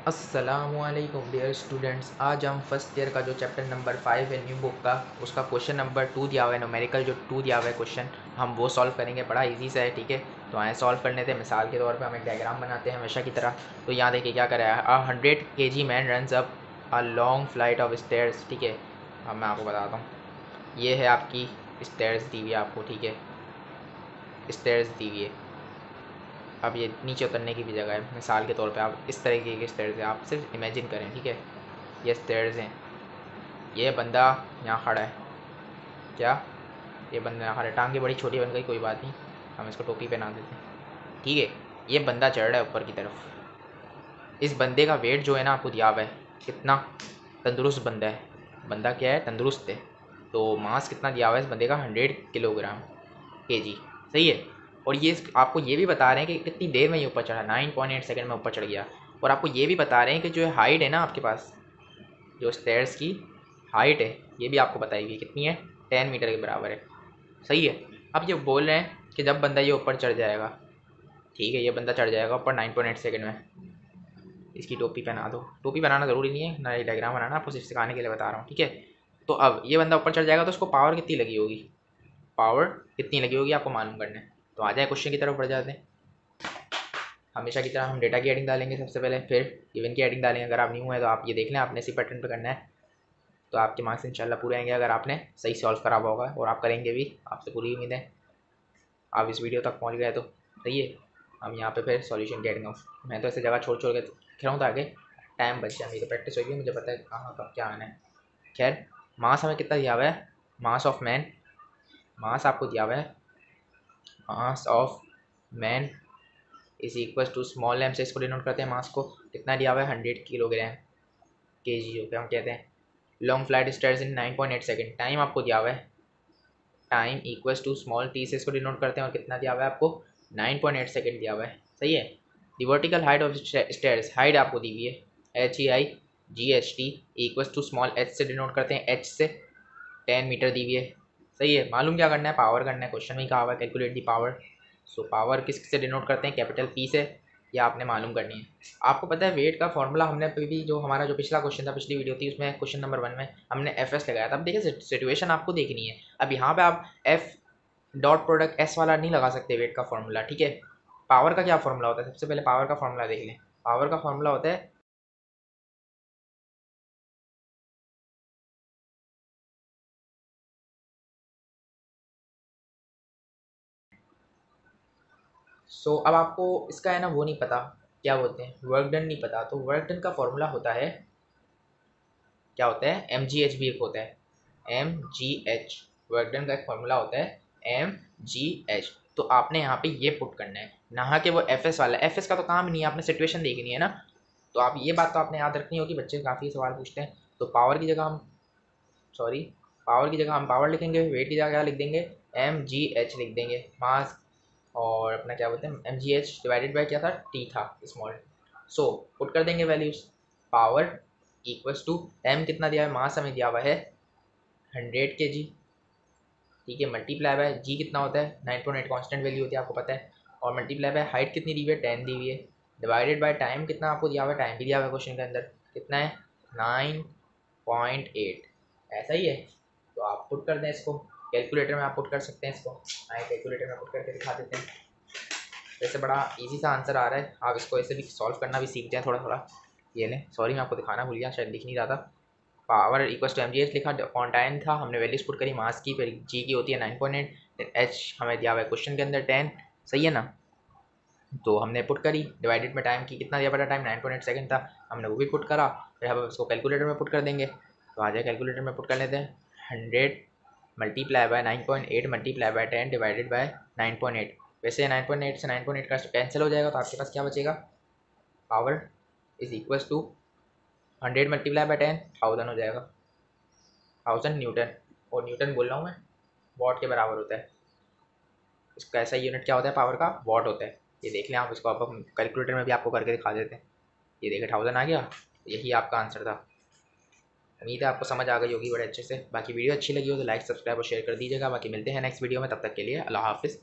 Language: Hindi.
अस्सलामुअलैकुम डियर स्टूडेंट्स। आज हम फर्स्ट ईयर का जो चैप्टर नंबर 5 है न्यू बुक का, उसका क्वेश्चन नंबर 2 दिया हुआ है, न्यूमेरिकल जो 2 दिया हुआ है क्वेश्चन, हम वो सॉल्व करेंगे। बड़ा इजी सा है, ठीक है। तो आए सॉल्व करने थे। मिसाल के तौर पे हम एक डायग्राम बनाते हैं हमेशा की तरह। तो यहाँ देखिए क्या करा है। 100 kg man runs up a long flight of stairs, ठीक है। अब मैं आपको बताता हूँ। ये है आपकी स्टेयर्स दी हुई है आपको, ठीक है। स्टेयर्स दी हुई है। अब ये नीचे उतरने की भी जगह है। मिसाल के तौर पे आप इस तरीके के स्टेयर्स हैं, आप सिर्फ इमेजिन करें, ठीक है। ये स्टेयर्स हैं। ये बंदा यहाँ खड़ा है। क्या? ये बंदा यहाँ खड़ा है। टांगे बड़ी छोटी बन गई, कोई बात नहीं, हम इसको टोपी पहना देते हैं, ठीक है। ये बंदा चढ़ रहा है ऊपर की तरफ। इस बंदे का वेट जो है ना आपको दिया हुआ है कितना। तंदुरुस्त बंदा है। बंदा क्या है? तंदुरुस्त है। तो मास कितना दिया हुआ है इस बंदे का? 100 kg, सही है। और ये आपको ये भी बता रहे हैं कि कितनी देर में ये ऊपर चढ़ा। 9.8 सेकंड में ऊपर चढ़ गया। और आपको ये भी बता रहे हैं कि जो हाइट है ना आपके पास, जो स्टेयर्स की हाइट है, ये भी आपको बताई गई कितनी है, 10 मीटर के बराबर है, सही है। अब ये बोल रहे हैं कि जब बंदा ये ऊपर चढ़ जाएगा, ठीक है, ये बंदा चढ़ जाएगा ऊपर 9.8 सेकंड में। इसकी टोपी पहना दो। टोपी बनाना ज़रूरी नहीं है ना, ये डायग्राम बनाना आपको सिर्फ सिखाने के लिए बता रहा हूँ, ठीक है। तो अब ये बंदा ऊपर चढ़ जाएगा तो उसको पावर कितनी लगी होगी, पावर कितनी लगी होगी आपको मालूम करना है। तो आ जाए क्वेश्चन की तरफ बढ़ जाते हैं। हमेशा की तरह हम डेटा की एडिंग डालेंगे सबसे पहले, फिर इवन की एडिंग डालेंगे। अगर आप न्यू है तो आप ये देख लें, आपने इसी पैटर्न पे करना है, तो आपके मार्क्स इंशाल्लाह पूरे आएंगे अगर आपने सही सॉल्व करा हुआ होगा। और आप करेंगे भी, आपसे पूरी उम्मीद है। आप इस वीडियो तक पहुंच गए तो सही है। हम यहाँ पे फिर सॉल्यूशन गेटिंग ऑफ, मैं तो ऐसे जगह छोड़ छोड़ के रख रहा हूँ ताकि टाइम बच जाए। मेरी तो प्रैक्टिस होगी, मुझे पता है कहाँ कब क्या आना है। खैर, मास हमें कितना दिया हुआ है? मास ऑफ मैन, मास आपको दिया हुआ है, mass of man is equal to small M से इसको डिनोट करते हैं मास को। कितना दिया हुआ है? 100 किलोग्राम के जी, जो कि हम कहते हैं। Long flight stairs in 9.8 second. Time आपको दिया हुआ है, time equals to small T से इसको डिनोट करते हैं। और कितना दिया हुआ है आपको? 9.8 सेकेंड दिया हुआ है, सही है। The vertical height of stairs, height आपको दी हुई है HEIGHT equals to small h से डिनोट करते हैं, h से 10 मीटर दी हुई है, सही है। मालूम क्या करना है? पावर करना है। क्वेश्चन में कहा हुआ है calculate the power. So power किस से डिनोट करते हैं? कैपिटल P से। या आपने मालूम करनी है। आपको पता है वेट का फॉर्मूला हमने भी, जो हमारा जो पिछला क्वेश्चन था, पिछली वीडियो थी, उसमें क्वेश्चन नंबर 1 में हमने FS लगाया था। अब देखिए सिचुएशन आपको देखनी है। अब यहाँ पे आप F डॉट प्रोडक्ट S वाला नहीं लगा सकते वेट का फॉर्मूला, ठीक है। पावर का क्या फॉर्मूला होता है? सबसे पहले पावर का फॉर्मूला देख लें। पावर का फॉर्मूला होता है अब आपको इसका है ना वो नहीं पता, क्या बोलते हैं, वर्क डन नहीं पता। तो वर्क डन का फॉर्मूला होता है, क्या होता है? MGH भी एक होता है, MGH। वर्क डन का एक फॉर्मूला होता है MGH। तो आपने यहाँ पे ये पुट करना है, ना कि वो FS वाला। FS का तो काम ही नहीं है, आपने सिचुएशन देखनी है ना। तो आप ये बात तो आपने याद रखनी होगी, बच्चे काफ़ी सवाल पूछते हैं। तो पावर की जगह हम, सॉरी, पावर की जगह हम पावर लिखेंगे, वेट की जगह क्या लिख देंगे? MGH लिख देंगे, मास। और अपना क्या बोलते हैं, MGH डिवाइडेड बाई क्या था? T था, स्मॉल। सो पुट कर देंगे values. Power equals to M कितना दिया है? मास हमें दिया हुआ है 100 kg, ठीक है। मल्टीप्लाई बाय G कितना होता है? 9.8 कॉन्स्टेंट वैल्यू होती है, आपको पता है। और मल्टीप्लाई बाय हाइट कितनी दी हुई है? 10 दी हुई है। डिवाइडेड बाय टाइम कितना आपको दिया हुआ है? टाइम भी दिया हुआ है क्वेश्चन के अंदर, कितना है? 9.8, ऐसा ही है। तो आप पुट कर दें इसको कैलकुलेटर में, आप पुट कर सकते हैं इसको। आए कैलकुलेटर में पुट करके दिखा देते हैं। वैसे बड़ा इजी सा आंसर आ रहा है, आप इसको ऐसे भी सॉल्व करना भी सीख जाएं थोड़ा थोड़ा। ये लें, सॉरी मैं आपको दिखाना भूल गया, शायद दिख नहीं रहा था। पावर इक्वल्स टू MGH लिखा, कॉन्टाइन था, हमने वैल्यूज पुट करी मास की, फिर G की होती है 9.8, H हमें दिया हुआ है क्वेश्चन के अंदर 10, सही है ना। तो हमने पुट करी, डिवाइडेड में टाइम की कितना दिया पड़ा? टाइम 9.8 सेकंड था, हमने वो भी पुट करा। फिर हम इसको कैलकुलेटर में पुट कर देंगे। तो आ जाए कैलकुलेटर में पुट कर लेते हैं। 100 multiply bye 9.8 multiply by 10 divided by 9.8। वैसे 9.8 से 9.8 का कैंसिल हो जाएगा, तो आपके पास क्या बचेगा? Power is equals to 100 multiply by 10 1000 हो जाएगा, 1000 न्यूटन। और न्यूटन बोल रहा हूँ मैं, वॉट के बराबर होता है। इसका ऐसा यूनिट क्या होता है पावर का? वॉट होता है। ये देख लें आप, इसको आप हम कैलकुलेटर में भी आपको करके दिखा देते हैं। ये देखें 1000 आ गया, यही आपका आंसर था। उम्मीद है आपको समझ आ गई होगी बड़े अच्छे से। बाकी वीडियो अच्छी लगी हो तो लाइक सब्सक्राइब और शेयर कर दीजिएगा। बाकी मिलते हैं नेक्स्ट वीडियो में, तब तक के लिए अल्लाह हाफिज़।